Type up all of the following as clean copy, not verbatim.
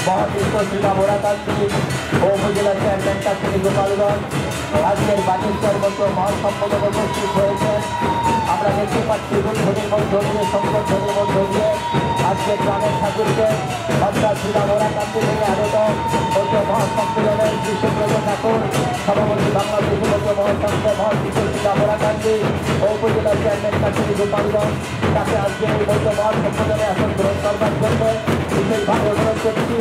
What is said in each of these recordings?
মহাতীর্থ শ্রীরাম ওরাকান্তি ও উপজেলা চেয়ারম্যান কাছে গোপালগঞ্জ আজকের বাণিজ্যের মতো মহাসম্মেলনে উপস্থিত হয়েছেন। আমরা দেখতে পাচ্ছি উদ্বোধনের মধ্য দিয়ে সংগঠনের মধ্য দিয়ে আজকে গ্রামের ঠাকুরকে অর্থাৎ শ্রীরাম ওরাকান্তি থেকে আগত মধ্য মহাসম্মেলনের বিশ্বব্রত ঠাকুর সভাপতি বাংলাদেশ মধ্য মহাসংঘ মহাতীর্থ শ্রীরাম ওরাকান্তি ও উপজেলা চেয়ারম্যান কাছে গোপালগঞ্জ তাকে আজকে এই মধ্য মহাসম্মেলনে আসন গ্রহণ করবার জন্য বিশেষভাবে অনুরোধ করছি।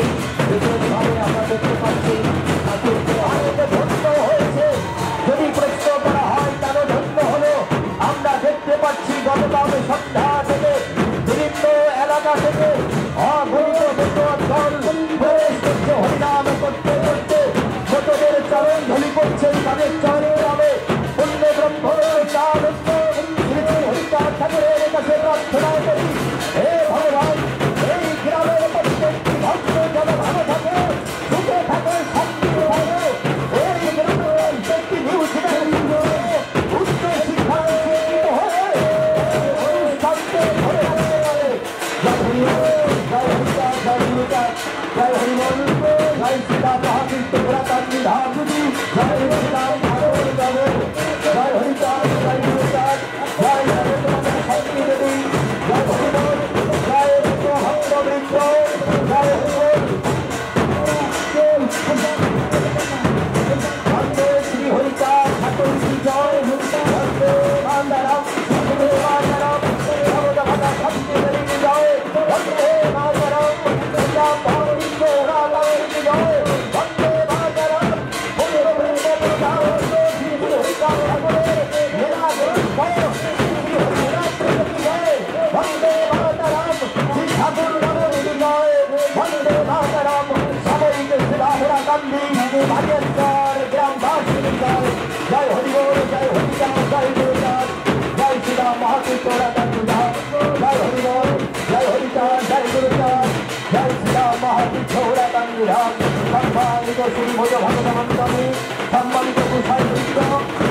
বিশেষভাবে আমরা দেখতে পাচ্ছি ঠাকুরকে ধন্য হয়েছে। যদি প্রশ্ন করা হয় কেন ধন্য হলো, আমরা দেখতে পাচ্ছি গতকাল সন্ধ্যা থেকে বিভিন্ন এলাকা থেকে অগণিত দল হরিনাম করতে করতে ছোটদের চরণ ধলি করছেন, তাদের চরণে নামে পুণ্য ব্রহ্ম হরিচাঁদ ঠাকুরের কাছে প্রার্থনা করি, হে ভগবান এই গ্রামের প্রত্যেকটি ভক্ত যেন ভালো থাকে, সুখে থাকে, শান্তিতে থাকে, এই গ্রামের প্রত্যেকটি নিউজ উচ্চ শিক্ষায় শিক্ষিত হয়ে অনুষ্ঠানকে ধরে রাখতে পারে। জয় হরিচাঁদ, জয় হরিচাঁদ, জয় হরিমল, জয় সীতা মহাতীর্থ ওরাকান্তি ধামজি, জয় শ্রীরাম ঠাকুর জয় হরিচাঁদ, জয় হরিচাঁদ, জয় শান্তি দেবী, জয় হরিমল, জয় ভক্তবৃন্দ, জয় হরিমল, বন্দে শ্রী হরিচাঁদ ঠাকুর শ্রী জয়, বন্দে মাতরম, বন্দে মাতরম, সর্বদা শান্তি দেবী জয়, বন্দে মাতরম, শ্রীরাম ভক্তবৃন্দ ওরাকান্তি জয়, বন্দে মাতরম, বন্দে মাতরম, শ্রী হরিচাঁদ ঠাকুরের মেলা জয়, শ্রী হরিচাঁদ জয়, বন্দে মাতরম, শ্রী ঠাকুর নবমী জয়, বন্দে মাতরম, সাময়িক শ্রীরাম ওরাকান্তি বাগেশ্বর গ্রামবাসী জয়, জয় হরিবল, জয় হরিচাঁদ, জয় হরিচাঁদ, জয় শ্রীরাম মহাতীর্থ ওরাকান্তি ধাম, জয় হরিবল, জয় হরিচাঁদ, জয় হরিচাঁদ, জয় শ্রীরাম মহাতীর্থ ওরাকান্তি ধাম। সম্মানিত শ্রী ভোজ ভগবানী, সম্মানিত গোসাই বৃন্দ,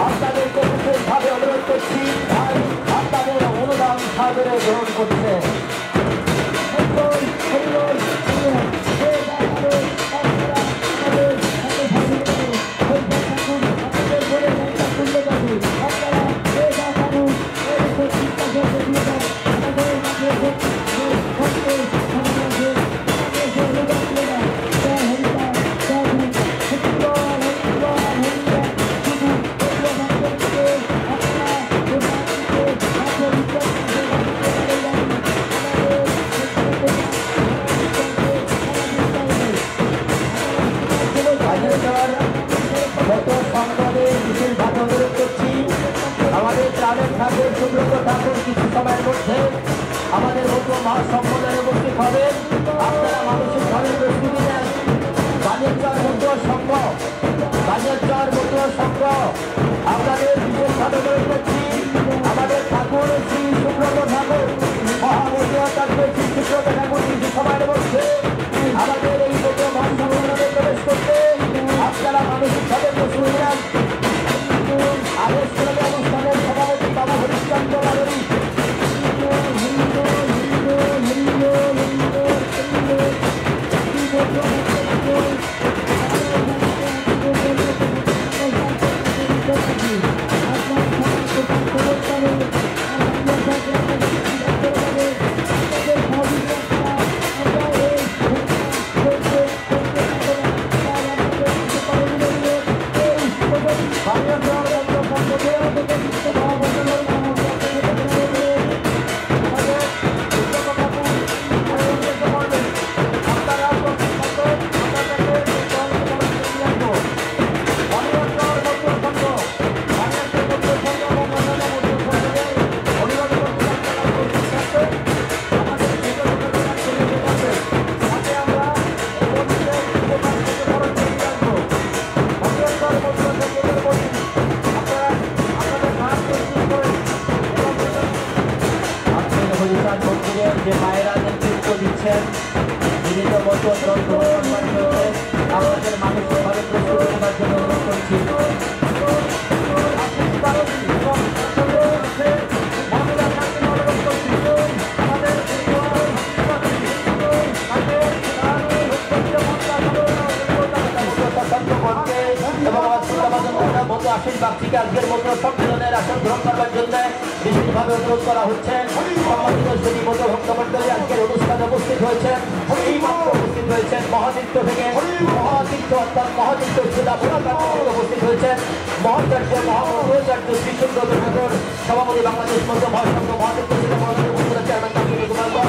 আপনাদেরকে বিশেষভাবে অনুরোধ করছি, ভাই আপনাদের অনুদান সাদরে গ্রহণ করছে। আমাদের গ্রামের ঠাকুর সুব্রত ঠাকুর কিছু সময়ের মধ্যে আমাদের মতো মহাসম্মেলনে উপস্থিত হবেন। আপনারা মানসিকভাবে প্রস্তুতি নেন। বাণিজ্যর মতো সংঘ, বাণিজ্যর মতো সংঘ আপনাদের বিশেষভাবে অনুরোধ করছি। আমাদের ঠাকুর শ্রী সুব্রত ঠাকুর মহামূল্যতান্ত্রিক শ্রী সুব্রত ঠাকুর কিছু সময়ের মধ্যে আমাদের এই মতো মহাসম্মেলনে প্রবেশ করতে আপনারা মানসিকভাবে প্রস্তুতি নেন। আদেশ করবে অনুষ্ঠানের সভাপতি বাবু হরিচন্দ্র বাবুরি। যে মায়েরা নেতৃত্ব দিচ্ছেন বিভিন্ন মতো আমাদের মানসিকভাবে প্রস্তুত করার জন্য অনুরোধ করছি। আমাদের আশীর্বাদ থেকে আজকের মতো সম্মেলনের আসন গ্রহণ করবার জন্য বিশেষভাবে অনুরোধ করা হচ্ছে। সম্মানিত শ্রী মতো ভক্তমণ্ডলী আজকের অনুষ্ঠানে উপস্থিত হয়েছেন, এই মাত্র উপস্থিত হয়েছেন মহাতীর্থ থেকে, মহাতীর্থ অর্থাৎ মহাতীর্থ জেলা ভোলাকান্ত থেকে উপস্থিত হয়েছেন মহাচার্য মহামন্ত্রাচার্য শ্রী সুন্দর ঠাকুর সভাপতি বাংলাদেশ মধ্য মহাসংঘ মহাতীর্থ জেলা ভোলাকান্ত চেয়ারম্যান কামিনী কুমার কর।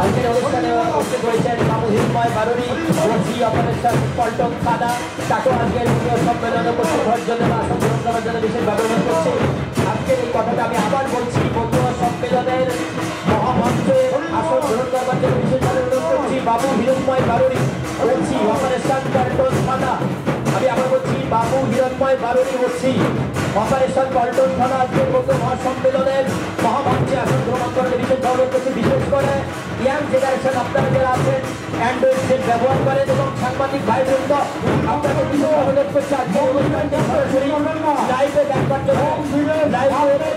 আজকের অনুষ্ঠানে উপস্থিত হয়েছেন বাবু হিরণময় বারুণী ওসি অপারেশন পল্টন থানা, তাকেও আজকের সম্মেলনে উপস্থিত হওয়ার জন্য বা আসন গ্রহণ করার জন্য বিশেষভাবে অনুরোধ করছি। আজকের এই কথাটা আমি আবার বলছি, বন্ধুয়া সম্মেলনের মহামঞ্চে আসন গ্রহণ করবার জন্য বিশেষভাবে অনুরোধ করছি বাবু হিরণময় বারুণী ওসি অপারেশন পল্টন থানা। আমি আবার বলছি বাবু হিরণময় বারুণী ওসি অপারেশন পল্টন থানা আজকের মতো মহাসম্মেলনের মহামঞ্চে আসন গ্রহণ করতে বিশেষভাবে অনুরোধ করছি। বিশেষ করে ইয়াং জেনারেশন আপনারা যারা আছেন অ্যান্ড্রয়েড সেট ব্যবহার করেন এবং সাংবাদিক ভাই বৃন্দ আপনাকে বিশেষভাবে অনুরোধ করছি আজকের অনুষ্ঠানটি সরাসরি লাইভে দেখবার জন্য লাইভে